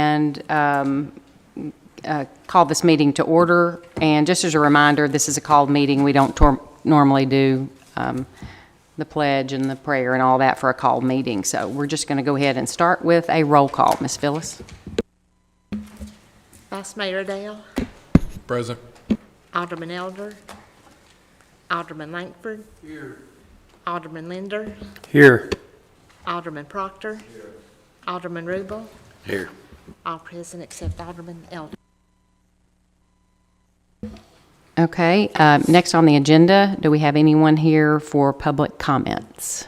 and call this meeting to order. And just as a reminder, this is a called meeting. We don't normally do the pledge and the prayer and all that for a called meeting. So we're just going to go ahead and start with a roll call. Ms. Phyllis. Vice Mayor Dale. Present. Alderman Elder. Alderman Langford. Here. Alderman Linder. Here. Alderman Proctor. Here. Alderman Rubel. Here. All present except Alderman Elder. Okay, next on the agenda, do we have anyone here for public comments?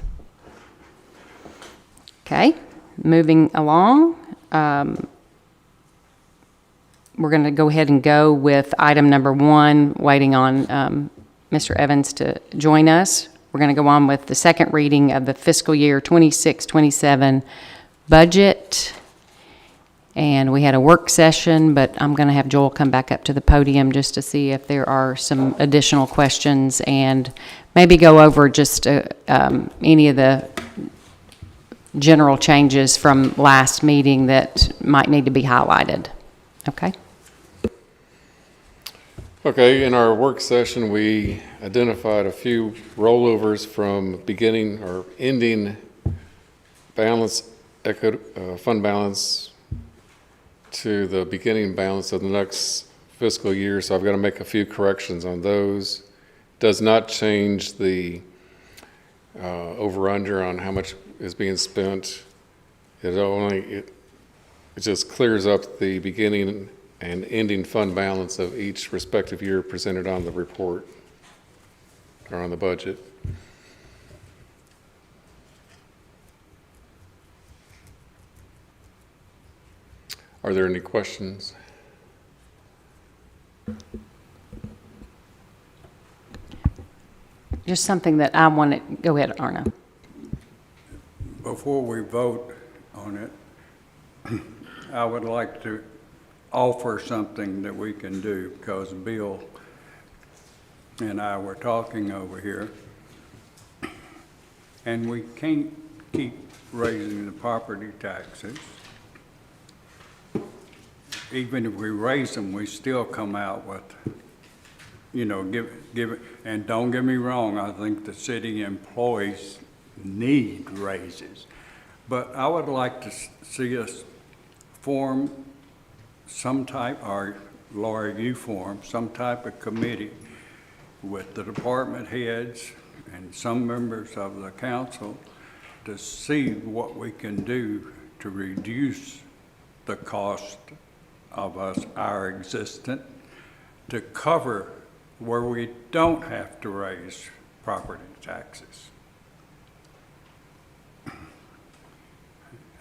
Okay, moving along. We're going to go ahead and go with item number 1, waiting on Mr. Evans to join us. We're going to go on with the second reading of the fiscal year 26-27 budget. And we had a work session, but I'm going to have Joel come back up to the podium just to see if there are some additional questions and maybe go over just any of the general changes from last meeting that might need to be highlighted. Okay? Okay, in our work session, we identified a few rollovers from beginning or ending balance, fund balance to the beginning balance of the next fiscal year. So I've got to make a few corrections on those. Does not change the over-under on how much is being spent. It just clears up the beginning and ending fund balance of each respective year presented on the report or on the budget. Are there any questions? Just something that I want to, go ahead, Arno. Before we vote on it, I would like to offer something that we can do, because Bill and I were talking over here, and we can't keep raising the property taxes. Even if we raise them, we still come out with, you know, give it, and don't get me wrong, I think the city employees need raises. But I would like to see us form some type, or Laura, you form some type of committee with the department heads and some members of the council to see what we can do to reduce the cost of our existence, to cover where we don't have to raise property taxes.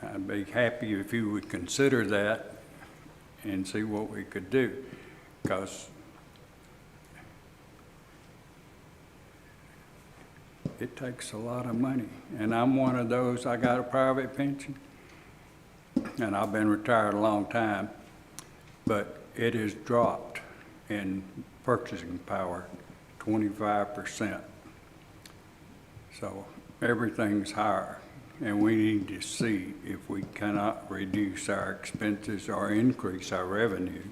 I'd be happy if you would consider that and see what we could do, because it takes a lot of money. And I'm one of those, I got a private pension, and I've been retired a long time, but it has dropped in purchasing power 25%. So everything's higher, and we need to see if we cannot reduce our expenses or increase our revenue,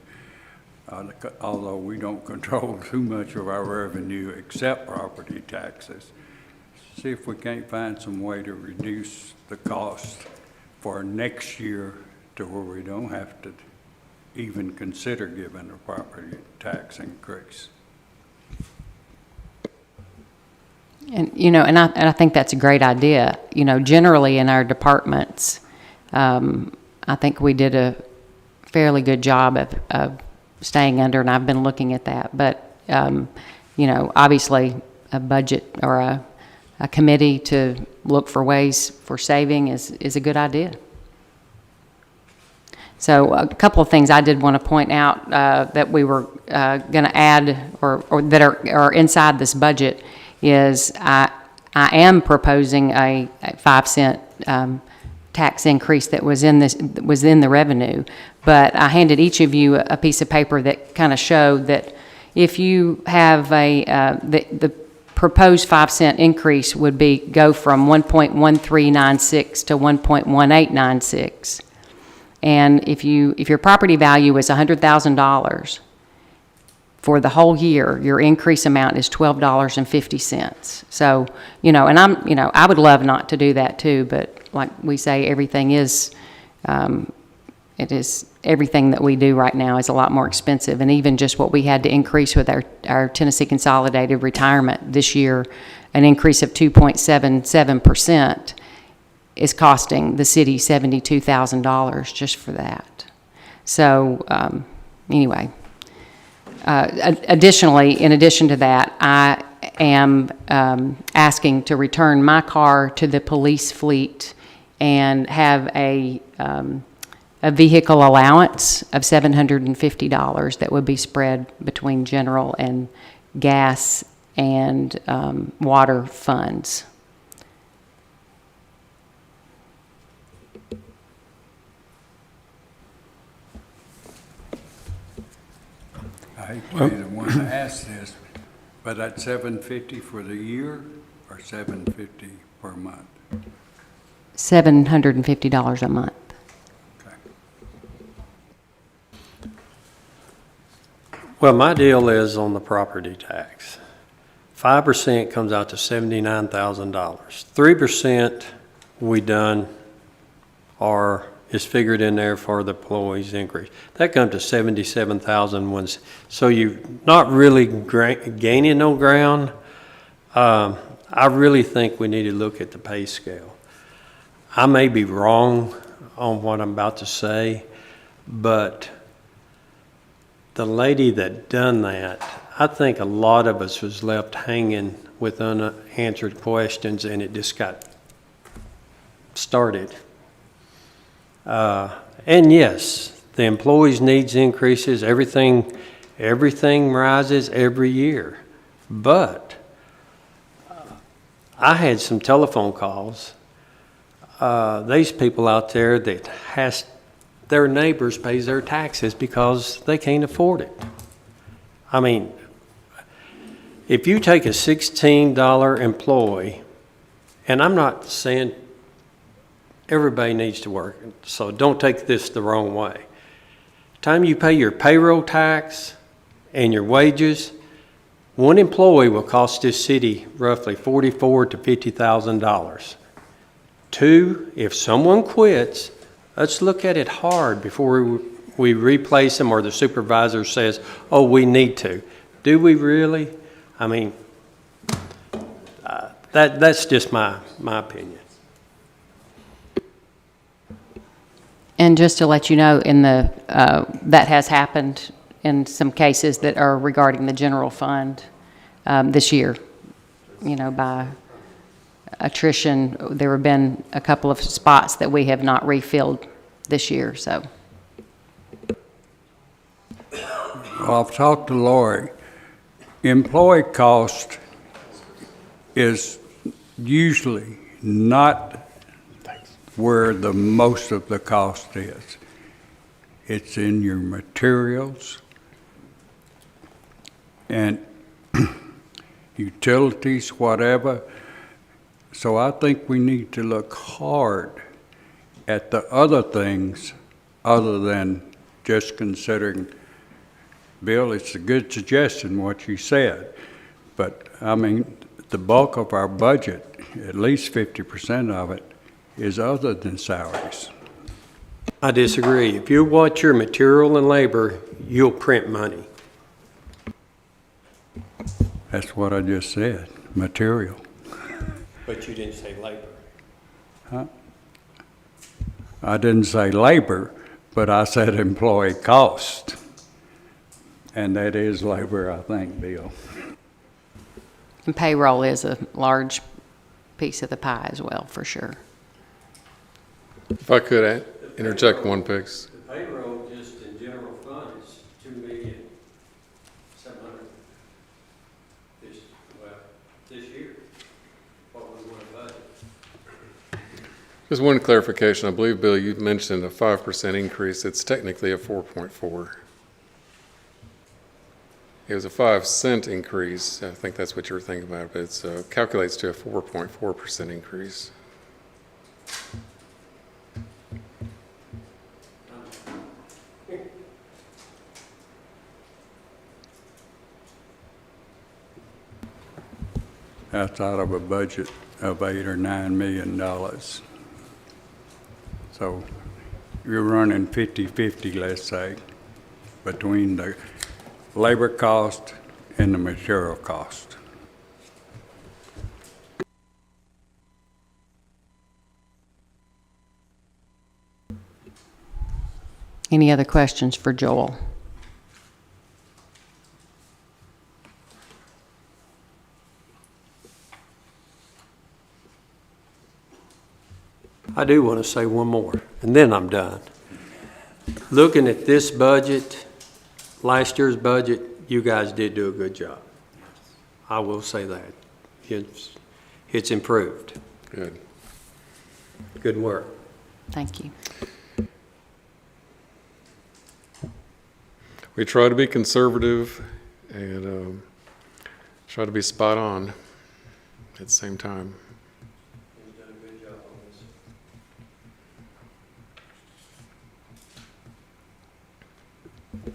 although we don't control too much of our revenue except property taxes. See if we can't find some way to reduce the cost for next year to where we don't have to even consider giving a property tax increase. And, you know, and I think that's a great idea. You know, generally in our departments, I think we did a fairly good job of staying under, and I've been looking at that. But, you know, obviously a budget or a committee to look for ways for saving is a good idea. So a couple of things I did want to point out that we were going to add or that are inside this budget is I am proposing a 5-cent tax increase that was in the revenue, but I handed each of you a piece of paper that kind of showed that if you have the proposed 5-cent increase would go from 1.1396 to 1.1896. And if your property value is $100,000 for the whole year, your increase amount is $12.50. So, and I would love not to do that too, but like we say, everything is, everything that we do right now is a lot more expensive. And even just what we had to increase with our Tennessee Consolidated Retirement this year, an increase of 2.77% is costing the city $72,000 just for that. So anyway, additionally, in addition to that, I am asking to return my car to the police fleet and have a vehicle allowance of $750 that would be spread between general and gas and water funds. I hate to be the one to ask this, but that's $750 for the year or $750 per month? $750 a month. Okay. Well, my deal is on the property tax. 5% comes out to $79,000. 3% we done is figured in there for the employees' increase. That comes to $77,000. So you're not really gaining no ground. I really think we need to look at the pay scale. I may be wrong on what I'm about to say, but the lady that done that, I think a lot of us was left hanging with unanswered questions, and it just got started. And yes, the employees' needs increases, everything rises every year. But I had some telephone calls. These people out there that their neighbors pays their taxes because they can't afford it. I mean, if you take a $16 employee, and I'm not saying everybody needs to work, so don't take this the wrong way. Time you pay your payroll tax and your wages, one employee will cost this city roughly $44,000 to $50,000. Two, if someone quits, let's look at it hard before we replace them or the supervisor says, oh, we need to. Do we really? I mean, that's just my opinion. And just to let you know, that has happened in some cases that are regarding the general fund this year. By attrition, there have been a couple of spots that we have not refilled this year. So, Well, I've talked to Lori. Employee cost is usually not where the most of the cost is. It's in your materials and utilities, whatever. So I think we need to look hard at the other things other than just considering, Bill, it's a good suggestion what you said, but I mean, the bulk of our budget, at least 50% of it, is other than salaries. I disagree. If you watch your material and labor, you'll print money. That's what I just said, material. But you didn't say labor. Huh? I didn't say labor, but I said employee cost. And that is labor, I think, Bill. and payroll is a large piece of the pie as well, for sure. If I could interject one piece. The payroll just in general fund is $2,700,000 this year. What we want to budget. Just one clarification. I believe, Bill, you mentioned a 5% increase. It's technically a 4.4. It was a 5-cent increase. I think that's what you were thinking about, but it calculates to a 4.4% increase. That's out of a budget of $8 or $9 million. So you're running 50-50, let's say, between the labor cost and the material cost. Any other questions for Joel? I do want to say one more, and then I'm done. Looking at this budget, last year's budget, you guys did do a good job. I will say that. It's improved. Good. Good work. Thank you. We try to be conservative and try to be spot on at the same time. He's done a good job on this.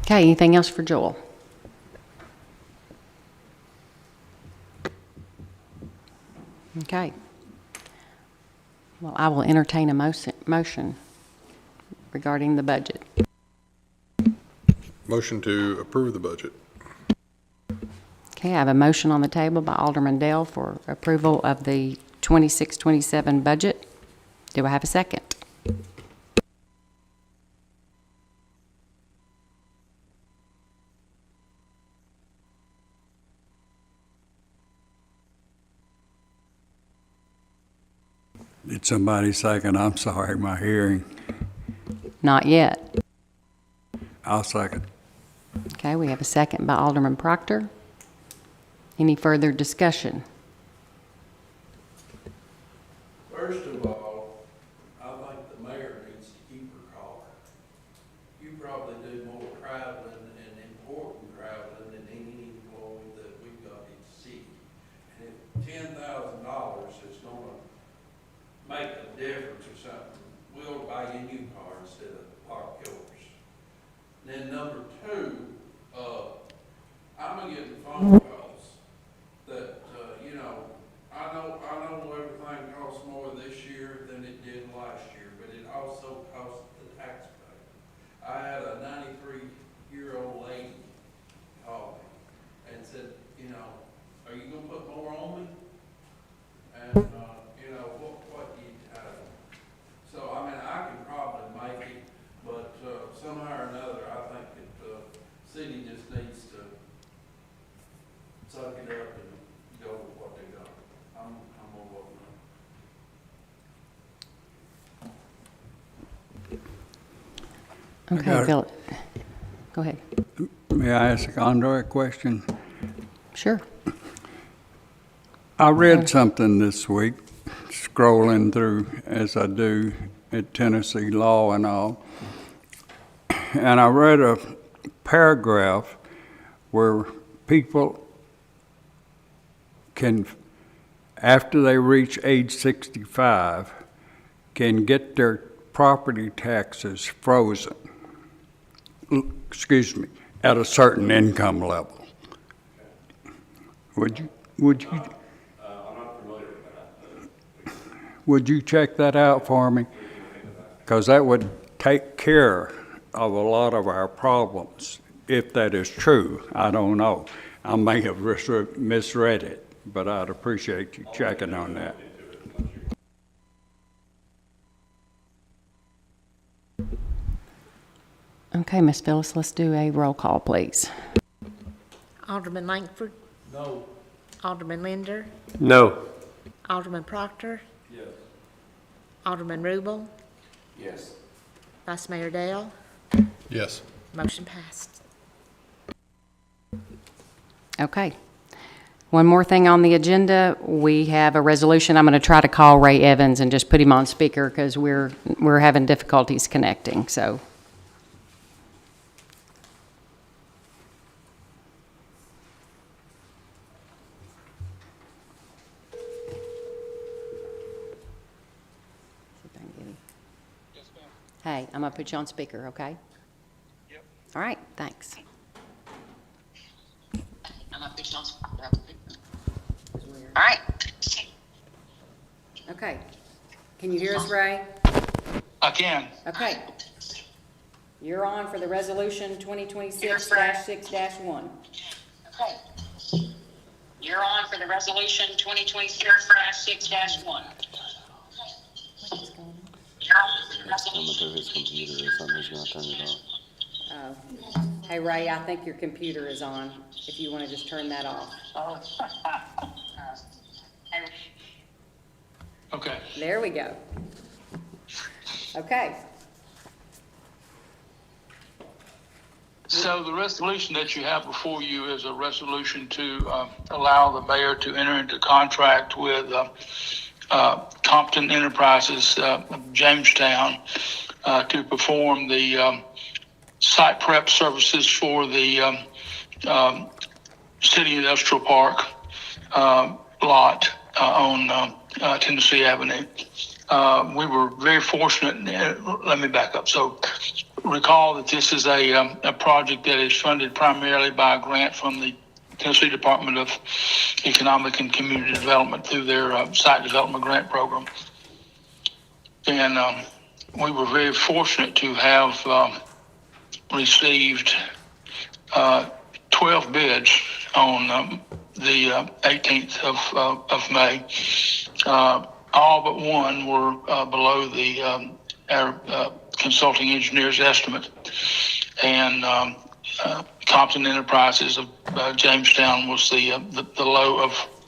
Okay, anything else for Joel? Okay. Well, I will entertain a motion regarding the budget. Motion to approve the budget. Okay, I have a motion on the table by Alderman Dale for approval of the 26-27 budget. Do I have a second? Did somebody second? I'm sorry, my hearing. Not yet. I'll second. Okay, we have a second by Alderman Proctor. Any further discussion? First of all, I think the mayor needs to keep her car. You probably do more traveling and important traveling than any employee that we've got in the city. And if $10,000 is gonna make a difference or something, we'll buy you a new car instead of park yours. Then number two, I'm getting phone calls that, I know everything costs more this year than it did last year, but it also costs the taxpayer. I had a 93-year-old lady call me and said, are you gonna put more on me? And, what do you tell them? So, I mean, I can probably make it, but, somehow or another, I think that the city just needs to suck it up and go with what they got. I'm gonna vote no. Okay, got it. Bill. Go ahead. May I ask Andre a question? Sure. I read something this week, scrolling through as I do at Tennessee Law and all, and I read a paragraph where people can, after they reach age 65, can get their property taxes frozen, at a certain income level. Would you I'm not familiar with that. Would you check that out for me? Because that would take care of a lot of our problems, if that is true. I don't know. I may have misread it, but I'd appreciate you checking on that. Okay, Ms. Phyllis, let's do a roll call, please. Alderman Langford, No. Alderman Linder, No. Alderman Proctor, Yes. Alderman Rubel, Yes. Vice Mayor Dale. Yes. Motion passed. Okay. One more thing on the agenda. We have a resolution. I'm going to try to call Ray Evans and just put him on speaker because we're having difficulties connecting, so. Hey, I'm going to put you on speaker, okay? Yep. All right, thanks. I'm going to put you on speaker. All right. Okay. Can you hear us, Ray? I can. Okay. You're on for the resolution 2026-6-1. Okay. You're on for the resolution 2026-6-1. You're on for the resolution. Coming through his computer or something, he's gonna turn it off. Oh. Hey, Ray, I think your computer is on, if you want to just turn that off. Okay. There we go. Okay. So the resolution that you have before you is a resolution to allow the mayor to enter into contract with Compton Enterprises of Jamestown to perform the site prep services for the City Industrial Park lot on Tennessee Avenue. We were very fortunate. Let me back up. So recall that this is a project that is funded primarily by a grant from the Tennessee Department of Economic and Community Development through their site development grant program. And we were very fortunate to have received 12 bids on the 18th of May. All but one were below our consulting engineer's estimate. And Compton Enterprises of Jamestown was the low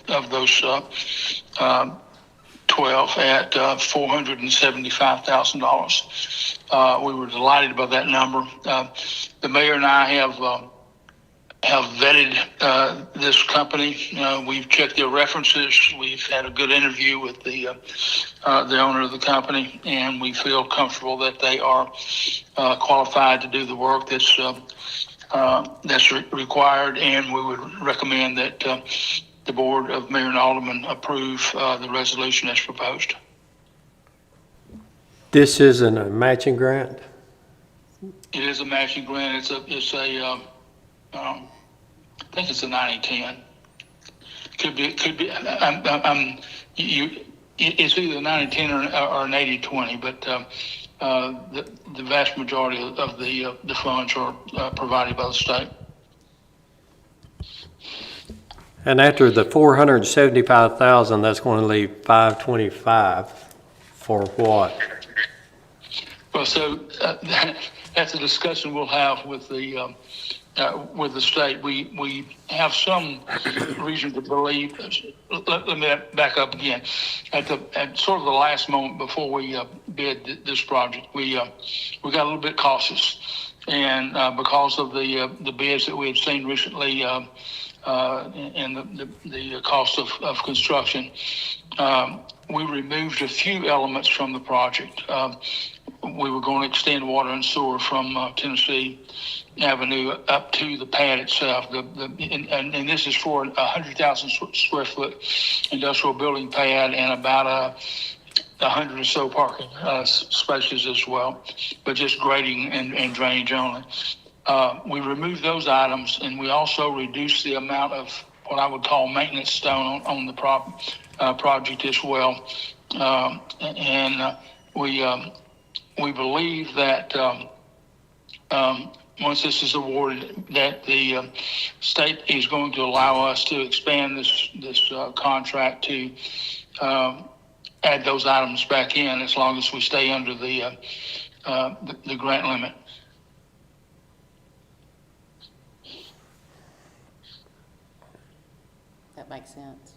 of those 12 at $475,000. We were delighted by that number. The mayor and I have vetted this company. We've checked their references. We've had a good interview with the owner of the company, and we feel comfortable that they are qualified to do the work that's required. And we would recommend that the Board of Mayor and Aldermen approve the resolution as proposed. This isn't a matching grant? It is a matching grant. It's a I think it's a 90-10. Could be. It's either 90-10 or an 80-20, but the vast majority of the funds are provided by the state. And after the 475,000, that's going to leave 525 for what? Well, so that's a discussion we'll have with the state. We have some reason to believe. Let me back up again. At sort of the last moment before we bid this project, we got a little bit cautious, and because of the bids that we had seen recently and the cost of construction, we removed a few elements from the project. We were going to extend water and sewer from Tennessee Avenue up to the pad itself. And this is for a 100,000 square foot industrial building pad and about 100 or so parking spaces as well, but just grading and drainage only. We removed those items, and we also reduced the amount of what I would call maintenance stone on the project as well. We believe that once this is awarded, that the state is going to allow us to expand this contract to add those items back in, as long as we stay under the grant limit. That makes sense.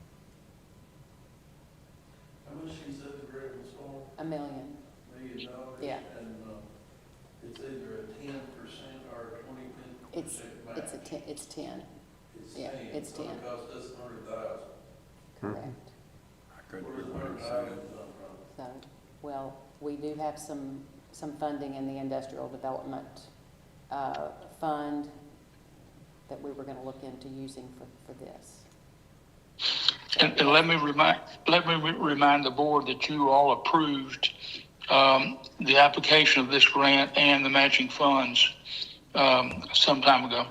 How much you said the grant was for? $1 million. $1 million? Yeah. And it's either a 10% or a 20% match? It's 10. It's Yeah, 10. it's 10. So it cost us $100,000. Correct. I couldn't Where's do $100,000 what I said. come from? So, well, we do have some funding in the industrial development fund that we were going to look into using for this. And let me remind the board that you all approved the application of this grant and the matching funds some time ago.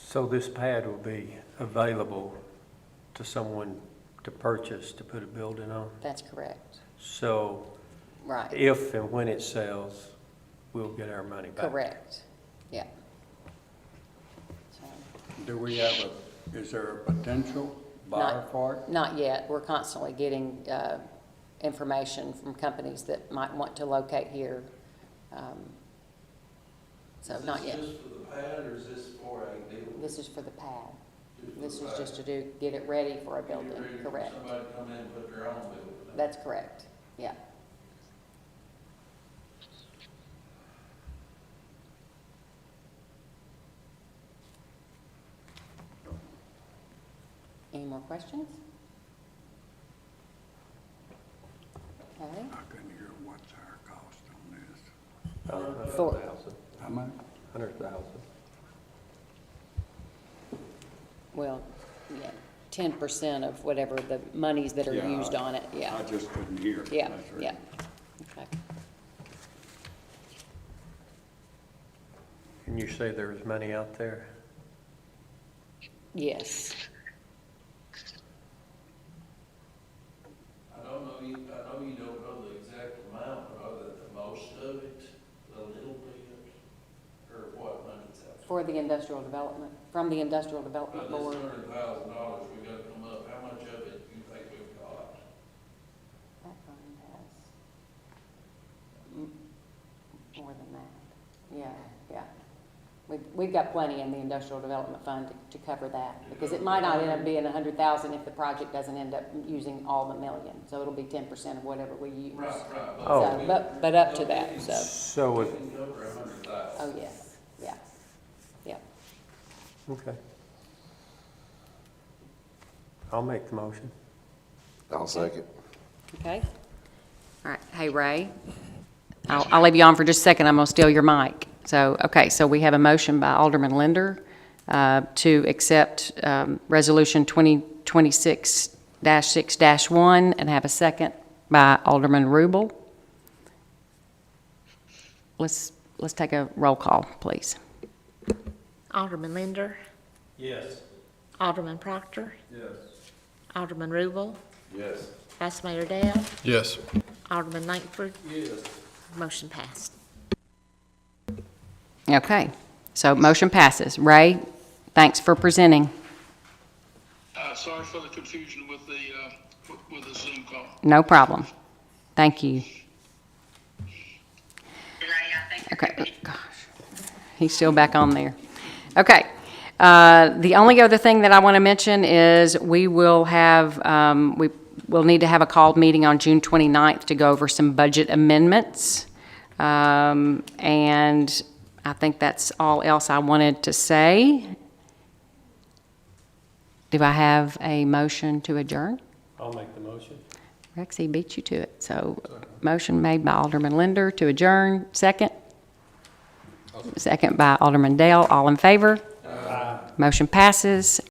So this pad will be available to someone to purchase, to put a building on. That's correct. So Right. if and when it sells, we'll get our money back. Correct. Yeah. So, Do we have is there a potential buyer for it? not yet. We're constantly getting information from companies that might want to locate here. So not yet. Is this just for the pad, or is this for a building? This is for the pad. This is just to get it ready for a building, Get ready for correct? Somebody to come in and put their own building. That's correct, yeah. Any more questions? Okay. I couldn't hear what's our cost on this. For- 100,000. How much? 100,000. Well, yeah, 10% of whatever the monies that are Yeah, used on it, yeah. I just couldn't hear. Yeah, That's right. yeah. Okay. And you say there was money out there? Yes. I know you don't know the exact amount, but other than most of it, a little bit, or what money's out there. For the industrial development, from the Industrial Development This Board. $100,000 we gotta come up, how much of it you think we've got? That fund has more than that. Yeah, yeah. We've got plenty in the Industrial Development Fund to cover that, because it might not end up being 100,000 if the project doesn't end up using all the million. So it'll be 10% of whatever we use. Right. Oh. So, but up to that, so, So, We if- can cover 100,000. oh, yes, yeah, yeah. okay. I'll make the motion. I'll second. Okay. All right. Hey, Ray, I'll leave you on for just a second. I'm going to steal your mic. So, okay, so we have a motion by Alderman Linder to accept Resolution 2026-6-1 and have a second by Alderman Rubel. Let's take a roll call, please. Alderman Linder, Yes. Alderman Proctor, Yes. Alderman Rubel, Yes. Vice Mayor Dale, Yes. Alderman Langford. Yes. Motion passed. Okay, so motion passes. Ray, thanks for presenting. Sorry for the confusion with the Zoom call. No problem. Thank you. Ray, I think. Okay, gosh, he's still back on there. Okay, the only other thing that I want to mention is we will have, we'll need to have a called meeting on June 29th to go over some budget amendments. And I think that's all else I wanted to say. Do I have a motion to adjourn? I'll make the motion. Rexy beat you to it. So, motion made by Alderman Linder to adjourn. Second? Second by Alderman Dale. All in favor? Motion passes.